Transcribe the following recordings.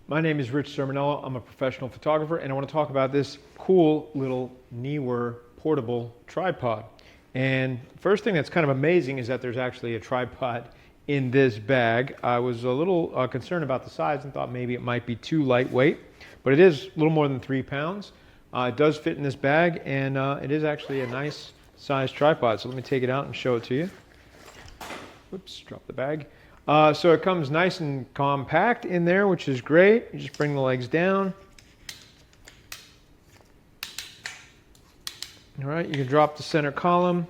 My name is Rich Sermonello. I'm a professional photographer, and I want to talk about this cool little NEEWER portable tripod. And first thing that's kind of amazing is that there's actually a tripod in this bag. I was a little concerned about the size and thought maybe it might be too lightweight, but it is a little more than 3 pounds. It does fit in this bag, and it is actually a nice size tripod. So let me take it out and show it to you. Whoops, drop the bag. So it comes nice and compact in there, which is great. You just bring the legs down. All right, you can drop the center column,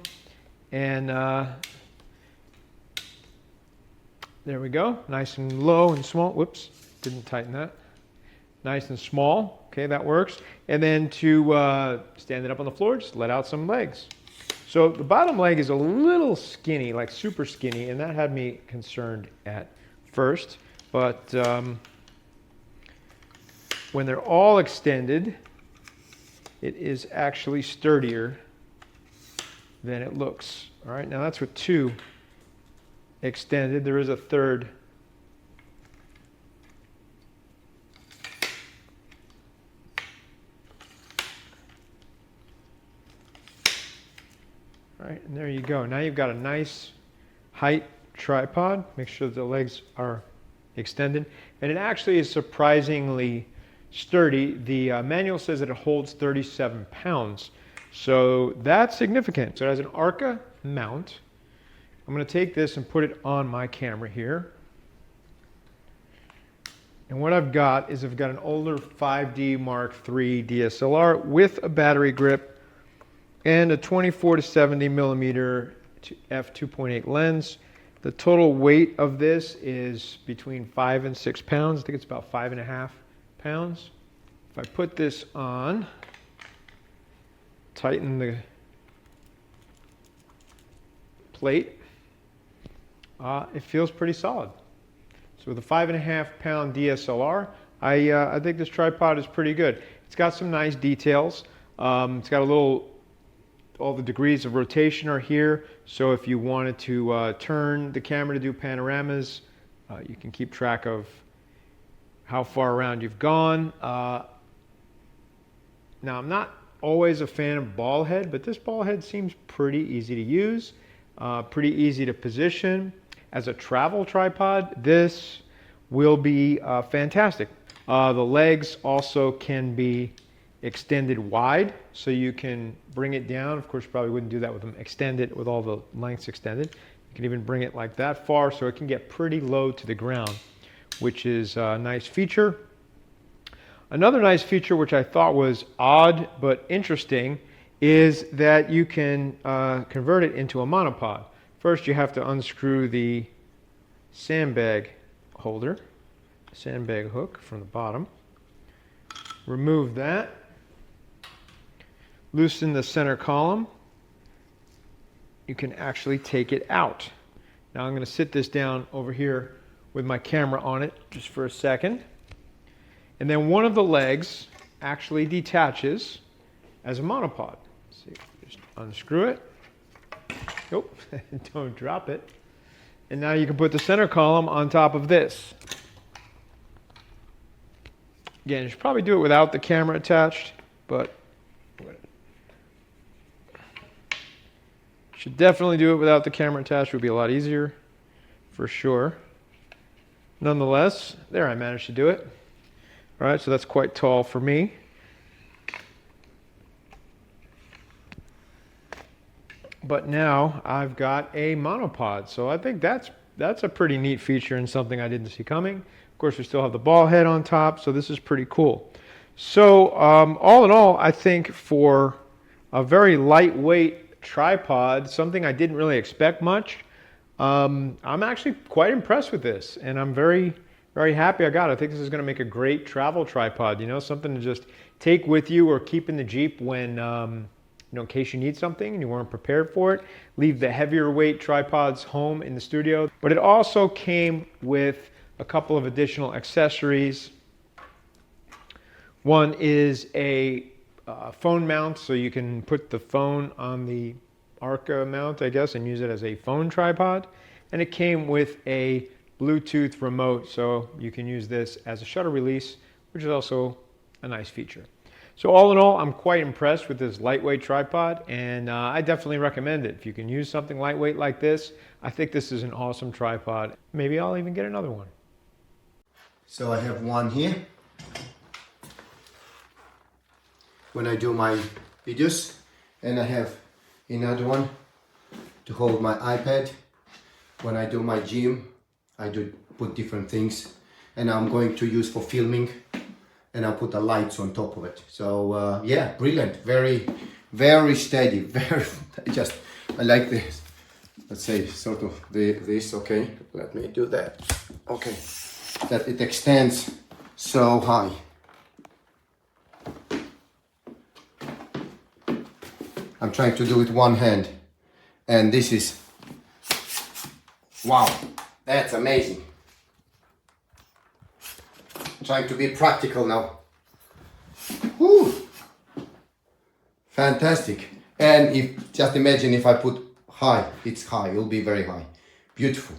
and there we go. Nice and low and small. Whoops, didn't tighten that. Nice and small. Okay, that works. And then to stand it up on the floor, just let out some legs. So the bottom leg is a little skinny, like super skinny, and that had me concerned at first. But when they're all extended, it is actually sturdier than it looks. All right, now that's with 2 extended. There is a third. All right, and there you go. Now you've got a nice height tripod. Make sure the legs are extended. And it actually is surprisingly sturdy. The manual says that it holds 37 pounds. So that's significant. So it has an Arca mount. I'm going to take this and put it on my camera here. And what I've got is I've got an older 5D Mark III DSLR with a battery grip and a 24 to 70 millimeter f2.8 lens. The total weight of this is between 5 and 6 pounds. I think it's about 5.5 pounds. If I put this on, tighten the plate, it feels pretty solid. So with a 5.5 pound DSLR, I think this tripod is pretty good. It's got some nice details. It's got a little, all the degrees of rotation are here. So if you wanted to turn the camera to do panoramas, you can keep track of how far around you've gone. Now I'm not always a fan of ball head, but this ball head seems pretty easy to use, pretty easy to position. As a travel tripod, this will be fantastic. The legs also can be extended wide, so you can bring it down. Of course, you probably wouldn't do that with them extended, with all the lengths extended. You can even bring it like that far, so it can get pretty low to the ground, which is a nice feature. Another nice feature, which I thought was odd but interesting, is that you can convert it into a monopod. First, you have to unscrew the sandbag holder, sandbag hook from the bottom. Remove that. Loosen the center column. You can actually take it out. Now I'm going to sit this down over here with my camera on it just for a second. And then one of the legs actually detaches as a monopod. See, just unscrew it. Nope, don't drop it. And now you can put the center column on top of this. Again, you should probably do it without the camera attached, but should definitely do it without the camera attached. It would be a lot easier, for sure. Nonetheless, there, I managed to do it. All right, so that's quite tall for me. But now I've got a monopod, so I think that's a pretty neat feature and something I didn't see coming. Of course, we still have the ball head on top, so this is pretty cool. So all in all, I think for a very lightweight tripod, something I didn't really expect much, I'm actually quite impressed with this, and I'm very, very happy I got it. I think this is going to make a great travel tripod, you know, something to just take with you or keep in the Jeep when, you know, in case you need something and you weren't prepared for it. Leave the heavier weight tripods home in the studio. But it also came with a couple of additional accessories. One is a phone mount, so you can put the phone on the Arca mount, I guess, and use it as a phone tripod. And it came with a Bluetooth remote, so you can use this as a shutter release, which is also a nice feature. So all in all, I'm quite impressed with this lightweight tripod, and I definitely recommend it. If you can use something lightweight like this, I think this is an awesome tripod. Maybe I'll even get another one. So I have one here. When I do my videos, and I have another one to hold my iPad. When I do my gym, I do put different things, and I'm going to use for filming, and I'll put the lights on top of it. So yeah, brilliant, very steady, I like this. Let's say sort of this. Okay, let me do that. Okay, that it extends so high. I'm trying to do it one hand, and this is, wow, that's amazing. Trying to be practical now. Woo! Fantastic. And if just imagine if I put high, it's high, it'll be very high. Beautiful.